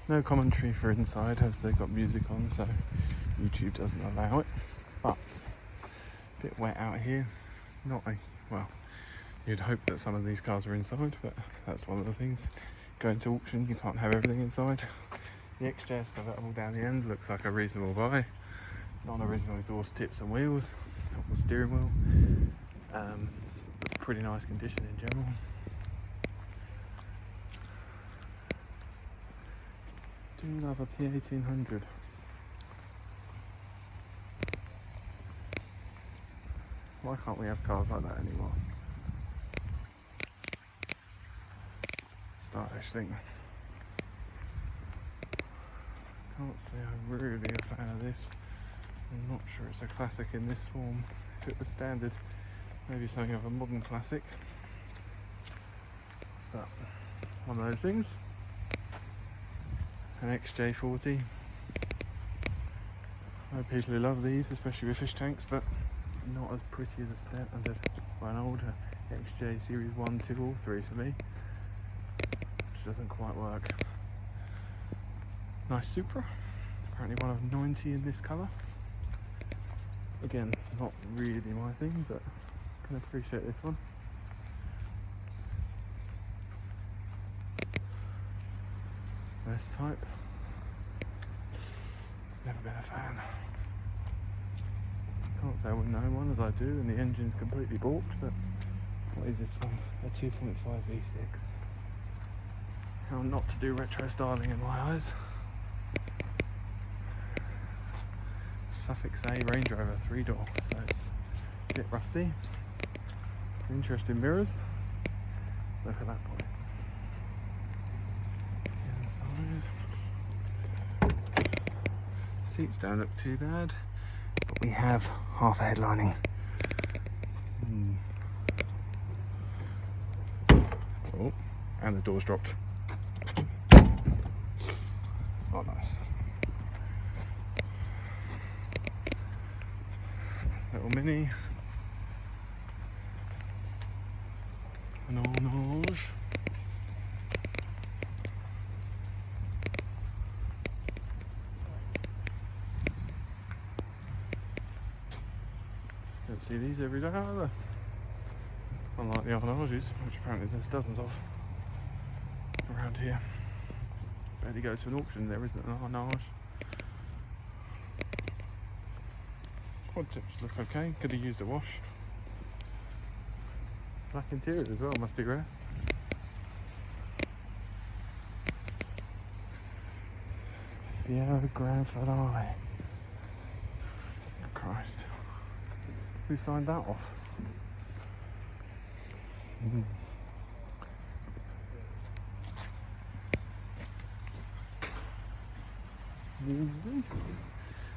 No commentary for inside as they've got music on, so YouTube doesn't allow it. But a bit wet out here. Well, you'd hope that some of these cars are inside, but that's one of the things. Going to auction, you can't have everything inside. The XJS convertible down the end looks like a reasonable buy. Non-original exhaust tips and wheels, or steering wheel. Pretty nice condition in general. Do love a P1800. Why can't we have cars like that anymore? Stylish thing. Can't say I'm really a fan of this. I'm not sure it's a classic in this form. If it was standard, maybe something of a modern classic. But one of those things. An XJ40. I know people who love these, especially with fish tanks, but not as pretty as a standard or an older XJ Series 1, 2 or 3 for me, which doesn't quite work. Nice Supra, apparently one of 90 in this colour. Again, not really my thing, but I can appreciate this one. This type, never been a fan. Can't say I wouldn't own one as I do, and the engine's completely balked, but what is this one? A 2.5 V6. How not to do retro styling in my eyes. Suffix A Range Rover 3-door, so it's a bit rusty. Some interesting mirrors. Look at that point. Inside. Seats don't look too bad, but we have half a headlining. Oh, and the door's dropped. Oh, nice. Little Mini. An orange. Don't see these every day either. Unlike the Arnages, which apparently there's dozens of around here. Barely goes to an auction, there isn't an Arnage. Quad tips look okay, could have used a wash. Black interior as well, must be rare. Fiero Grand Finale. Christ. Who signed that off? Usually.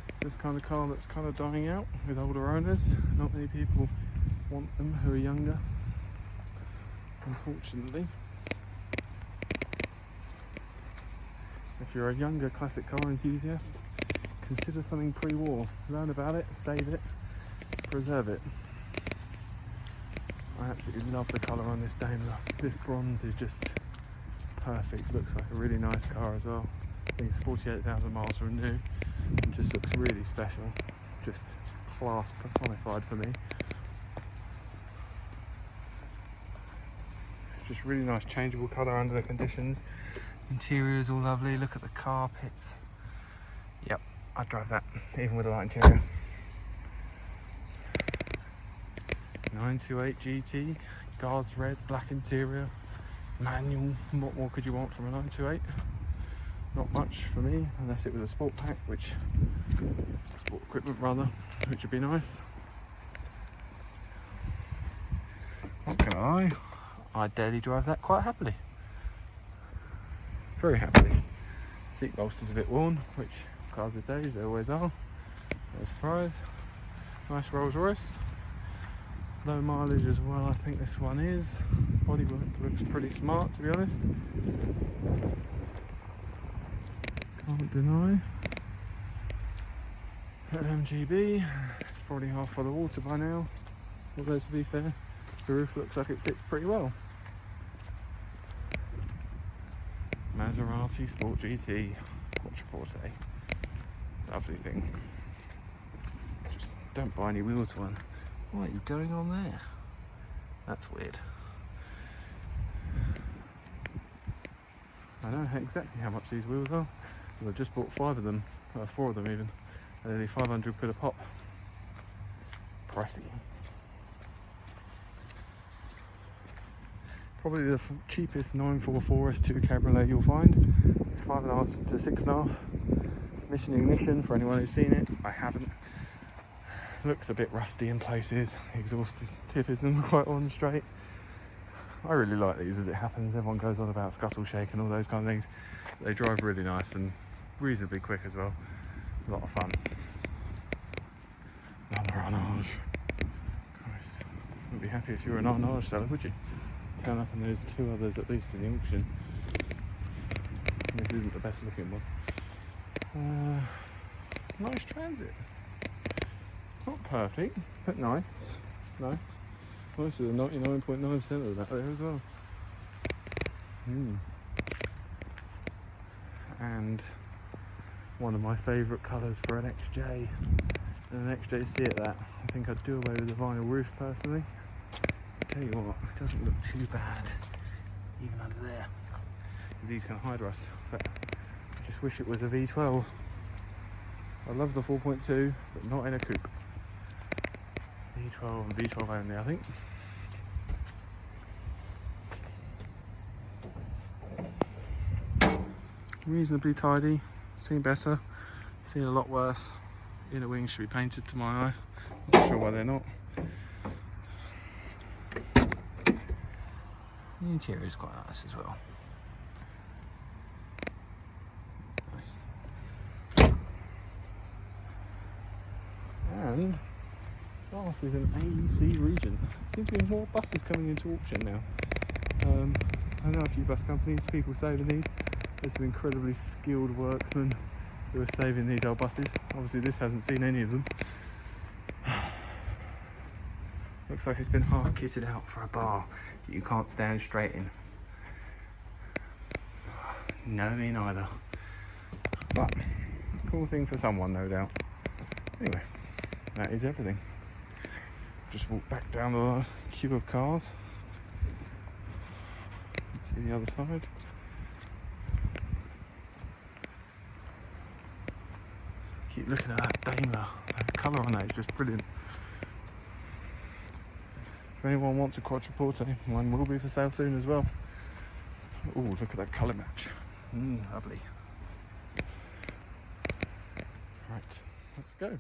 It's this kind of car that's kind of dying out with older owners. Not many people want them who are younger, unfortunately. If you're a younger classic car enthusiast, consider something pre-war. Learn about it, save it, preserve it. I absolutely love the colour on this Daimler. This bronze is just perfect. Looks like a really nice car as well. I think it's 48,000 miles from new and just looks really special. Just class personified for me. Just really nice changeable colour under the conditions. Interior is all lovely. Look at the carpets. Yep, I'd drive that even with a light interior. 928 GT, guards red, black interior, manual. What more could you want from a 928? Not much for me, unless it was a sport pack, sport equipment rather, which would be nice. Not gonna lie, I'd daily drive that quite happily. Very happily. Seat bolster's a bit worn, which cars these days, they always are. No surprise. Nice Rolls Royce. Low mileage as well, I think this one is. Bodywork looks pretty smart, to be honest. Can't deny. MGB, it's probably half full of water by now. Although to be fair, the roof looks like it fits pretty well. Maserati Sport GT Quattroporte. Lovely thing. Just don't buy any wheels for one. What is going on there? That's weird. I don't know exactly how much these wheels are. Well, I've just bought 5 of them, 4 of them even. And nearly 500 quid a pop. Pricey. Probably the cheapest 944 S2 Cabriolet you'll find. It's 5.5 to 6.5. Mission ignition for anyone who's seen it. I haven't. Looks a bit rusty in places. The exhaust tip isn't quite on straight. I really like these as it happens. Everyone goes on about scuttle shake and all those kind of things. They drive really nice and reasonably quick as well. A lot of fun. Another Arnage. Christ. Wouldn't be happy if you were an Arnage seller, would you? Turn up and there's 2 others at least in the auction. This isn't the best looking one. Nice Transit. Not perfect, but nice. Nice. Nicer than 99.9% of that there as well. And one of my favourite colours for an XJ. And an XJC at that. I think I'd do away with the vinyl roof personally. I'll tell you what, it doesn't look too bad, even under there. These can hide rust, but I just wish it was a V12. I love the 4.2, but not in a coupe. V12 and V12 only, I think. Reasonably tidy, seen better, seen a lot worse. Inner wings should be painted to my eye, not sure why they're not. The interior is quite nice as well. Nice. And Bath is an AEC region. Seems to be more buses coming into auction now. I know a few bus companies, people saving these. There's some incredibly skilled workmen who are saving these old buses. Obviously this hasn't seen any of them. Looks like it's been half kitted out for a bar that you can't stand straight in. No, me neither. But, cool thing for someone, no doubt. Anyway, that is everything. Just walk back down the queue of cars. Let's see the other side. Keep looking at that Daimler. The colour on that is just brilliant. If anyone wants a Quattroporte, one will be for sale soon as well. Oh, look at that colour match. Lovely. Right, let's go.